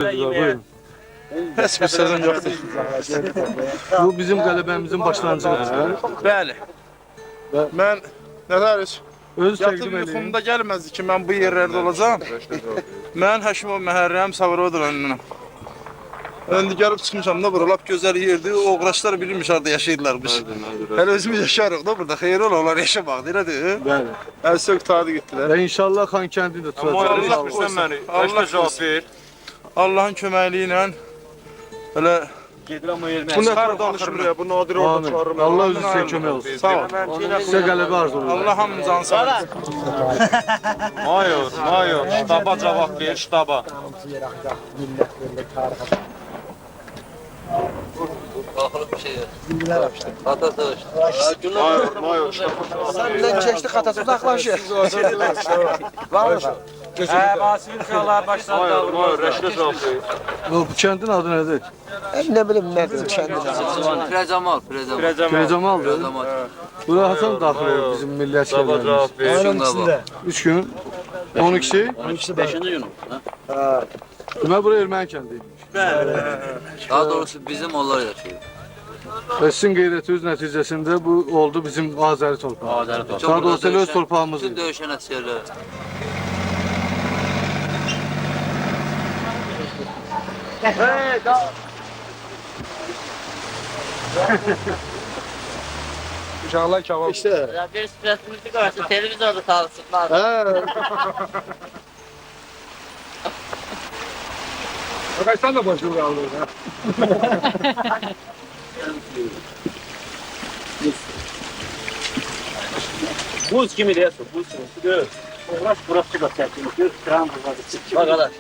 Buyurun. Heç bir sözüm yoxdur. Bu bizim qələbəmizin başlanğıcıdır. Bəli. Mən nədəriz? Öz Yatıb təqdim edin. yuxumda gəlməzdi ki, mən bu yerlərdə olacağam. Mən Həşimov Məhərrəm Savarovadır önünəm. İndi gəlib çıxmışam da bura, lap gözəl yerdir. O oğraşlar bilirmiş harada yaşayırlarmış. Hələ özümüz yaşarıq da burada. Xeyir ola, onlar yaşamaq deyirədir. Bəli. Əlsök tadı getdilər. Və inşallah Xankəndi də tutacaq. Allah cavab ver. Allahın köməkliyi ilə belə Bu nə tər danışır buraya? Bu Nadir orada Amin. çağırır. Allah özü sizə kömək olsun. sağ ol. Sizə qələbə arzulayıram. Allah hamımızın sağ olsun. Mayor, ştaba cavab ver, ştaba. Bakılıp bir şey yok. Atatürk. Mayor, ştaba. Senden keçdi xatası uzaqlaşır. Var mı? Basil uşaqlar başladı. Mayor, Rəşdə cavab ver. Bu kəndin adı nədir? Ne bileyim nədir kəndin. Prezamal. Prezamaldır. Bura Hasan daxil olur bizim milli əsgərlərimiz. Aynen ikisinde. 3 gün. 12'si. 5-ci gün. Demək bura erməni kəndi. Daha doğrusu bizim onlar yaşıyor. Və sizin qeyrətiniz nəticəsində bu oldu bizim Azəri torpağı. Daha doğrusu elə öz torpağımız Bütün idi. döyüşən əsgərlər. Uşaqlar kebab. İşte. Bir stresimizi görsün, televizyonda tanısınlar. Kaçtan da başlıyor kaldı. Buz kimi diyorsun, buz kimi. Gör. Uğraş burası göstersin. Gör, kıran burada. Bak kadar.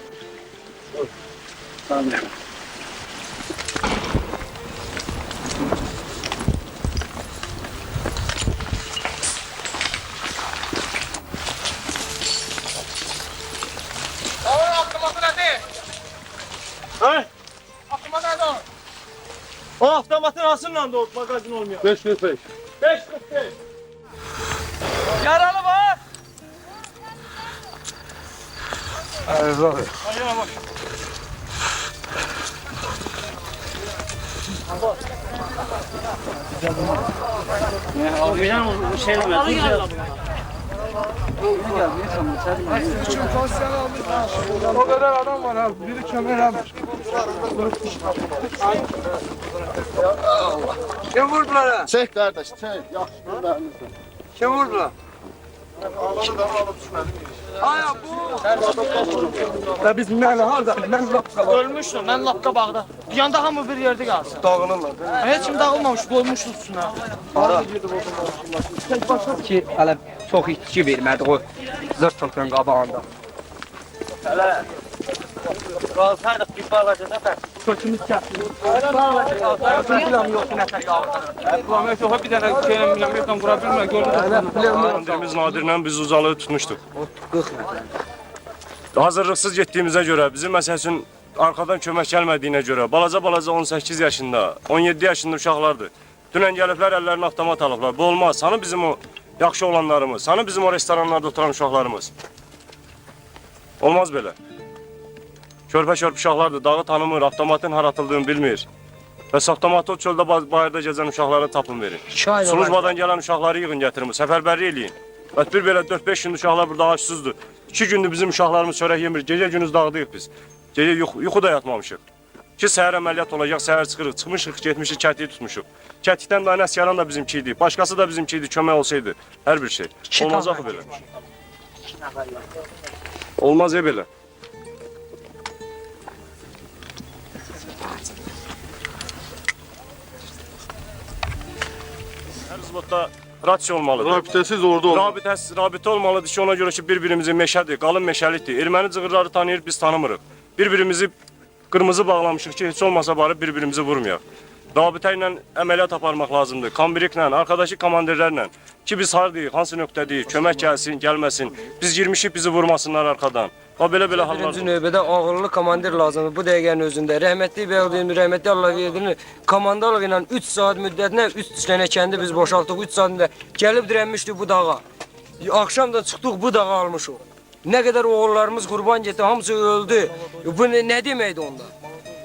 O avtomatın asınla doğru magazin olmuyor. 545. 545. Yaralı var. Ayağına bak. Abiden o şeyle mi? O kadar adam var abi. Biri kömür almış. Kim vurdular ha? Çek kardeş, çek. Yaxşı günlərinizdir. Kim vurdular? Ağlanı da alıp düşmədim. Aya bu. Ya biz mənə harda? Mən lapqa. Ölmüşdüm, mən lapqa bağda. Bir yanda hamı bir yerdə qalsın. Dağınırlar. Heç kim dağılmamış, qoymuşuz üstünə. Ki hələ çox içki vermədi o zırt torpağın qabağında. Qalsaydıq bir bağlacada da kökümüz kəsdi. Plan yoxdur nəsə qaldı. Plan yoxdur, bir dənə şeylə bilməm yoxdan vura bilmir, gördünüz. Komandirimiz Nadirlə biz uzalığı tutmuşduq. Hazırlıqsız getdiyimizə görə, bizim məsəl üçün arxadan kömək gəlmədiyinə görə, balaca 18 yaşında, 17 yaşında uşaqlardır. Dünən gəliblər, əllərini avtomat alıblar. Bu olmaz. Hanı bizim o yaxşı olanlarımız, hanı bizim o restoranlarda oturan uşaqlarımız. Olmaz belə. Körpə uşaqlardır, dağı tanımır, avtomatın haratıldığını bilmir. Bəs avtomatı o çöldə bayırda gəzən uşaqlara tapın verin. Slujbadan gələn uşaqları yığın gətirin, səfərbərlik eləyin. Bəs bir belə 4-5 gün uşaqlar burada açsızdır. 2 gündür bizim uşaqlarımız çörək yemir, gecə gündüz dağdıyıq biz. Gecə yuxuda yatmamışıq. Ki səhər əməliyyat olacaq, səhər çıxırıq, çıxmışıq, getmişik, kətiyi tutmuşuq. Kətikdən daha nəsyaran da bizimki idi, başqası da bizimki idi, kömək olsaydı, hər bir şey. Olmaz axı belə. Olmaz ya belə. Hər zlotda rasiya olmalıdır. Rabitəsiz orada olmalı. Rabitə olmalıdır ki, ona görə ki, bir-birimizi meşədir, qalın meşəlikdir. Erməni cığırları tanıyır, biz tanımırıq. Bir-birimizi qırmızı bağlamışıq ki, heç olmasa barıb bir-birimizi vurmayaq. Rabitə ilə əməliyyat aparmaq lazımdır. Kambriklə, arkadakı komandirlərlə. Ki biz hardayıq, hansı nöqtədəyik, kömək gəlsin, gəlməsin. Biz girmişik, bizi vurmasınlar arxadan. Belə hallar. Birinci növbədə ağırlı komandir lazımdır bu dəqiqənin özündə. Rəhmətli Bəğdiyevin, rəhmətli Allahverdinin komandalığı ilə 3 saat müddətinə 3 dənə kəndi biz boşaltdıq. 3 saatında gəlib dirənmişdik bu dağa. Axşam da çıxdıq bu dağı almışıq. Ne kadar oğullarımız kurban gitti, hamısı öldü. Bu ne deməkdir onda?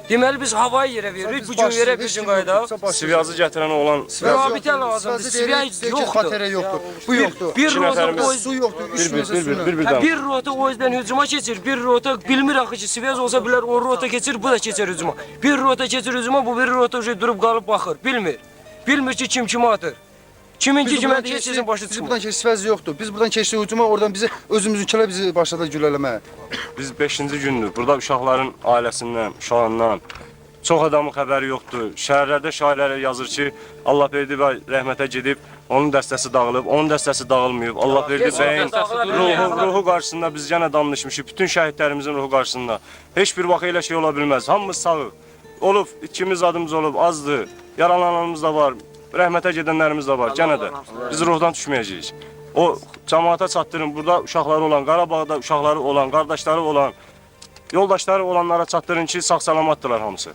Deməli biz havayı yerə veririk, bu gün yerə bir gün qayıdaq. Siviyazı gətirən olan Rabitə lazımdır, siviya yoxdur. Batarya yoxdur. Bu yoxdur. Bir rota nəfərimiz- o Su yoxdur. 3 metre su. bir Ha, bir rota o yüzden hücuma keçir, bir rota bilmir axı ki, Sivas olsa bilər o rota keçir, bu da keçir hücuma. Bir rota keçir hücuma, bu bir rota durub qalıb baxır, bilmir. Bilmir ki kim kimi atır. Kiminki kimə deyir, sizin başı Biz çıxmır. buradan keçsək vəzi yoxdur. Biz buradan keçsək hücuma, oradan bizi özümüzünkilə bizi başladı gülələməyə. biz 5-ci gündür burada uşaqların ailəsindən, uşağından çox adamın xəbəri yoxdur. Şəhərlərdə şairlər yazır ki, Allah verdi və rəhmətə gedib, onun dəstəsi dağılıb, onun dəstəsi dağılmayıb. Allah verdi bəyin ruhu qarşısında biz yenə danışmışıq. Bütün şəhidlərimizin ruhu qarşısında. Heç bir vaxt elə şey ola bilməz. Hamımız sağıq. Olub, ikimiz adımız olub, azdır. Yaralananımız da var, rəhmətə gedənlərimiz də var. Gənə də biz ruhdan düşməyəcəyik. O cəmaata çatdırın, burada uşaqları olan, Qarabağda uşaqları olan, qardaşları olan, yoldaşları olanlara çatdırın ki, sağ-salamatdırlar hamısı.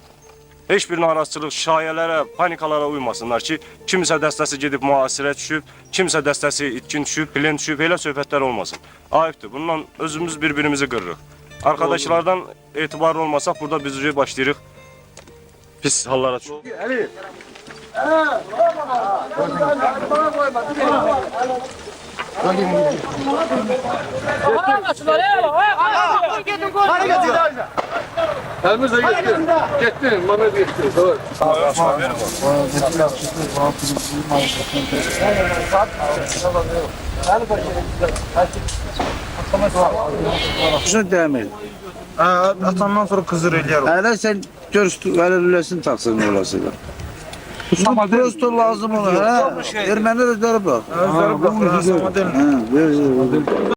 Heç bir narazıçılıq, şayələrə, panikalara uymasınlar ki, kimsə dəstəsi gedib mühasirə düşüb, kimsə dəstəsi itkin düşüb, plen düşüb, elə söhbətlər olmasın. Ayıbdır, bununla özümüz bir-birimizi qırırıq. Arkadaşlardan etibarlı olmasaq, burada biz başlayırıq pis hallara düşürük. Elimiz de gitti. Gitti. Mehmet gitti. Doğru. Şunu demir. Atandan sonra kızır eləyər o. Hələ sən görüstü verilirsin taksın olasın. Şunu prosto lazım olur. Erməni özləri bax. Özləri bax,